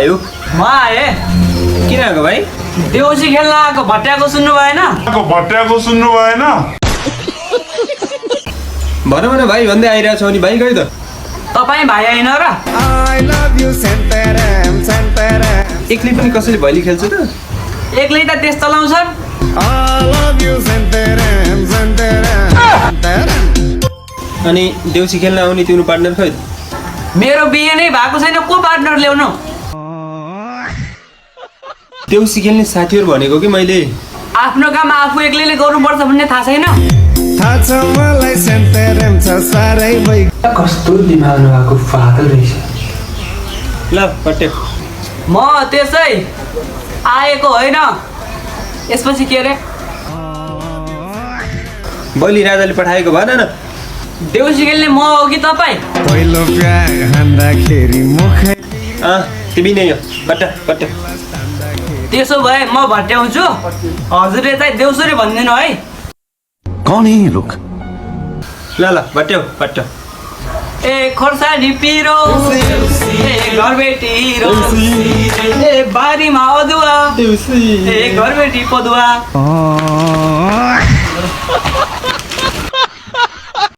आयो? म आएँ। किन आएको भाइ? देउसी खेल्न आएको भट्याएको सुन्नु भएन? भन भन भाइ भन्दै आइरहेको छौ नि भाइ गयो त। तपाईँ भाइ होइन र? एक्लै पनि कसैले भैली खेल्छ त? एक्लै त देश चलाउँछन्। अनि देउसी खेल्न आउने तिम्रो पार्टनर खै? मेरो बिहे नै भएको छैन, को पार्टनर ल्याउनु? देउसी खेल्ने साथीहरू भनेको कि मैले। आफ्नो काम आफू एक्लैले गर्नुपर्छ भन्ने थाहा छैन? कस्तो दिमाग भएको पागल रहेछ। ल पट्टे। म त्यसै आएको होइन। यसपछि के अरे? बलि राजाले पठाएको भन न। देउसी खेल्ने म हो कि तपाईँ? तिमी नै हो। पट्टा पट्टा। त्यसो भए म भट्याउँछु, हजुरले चाहिँ देउसुरे भनिदिनु है। कौन है ये लोग? ल ल पट्ट्यौ पट्ट। ए खोर्सानी पिरो, ए घरबेटी रोसी, ए बारीमा अदुवा, ए घरबेटी पदुवा।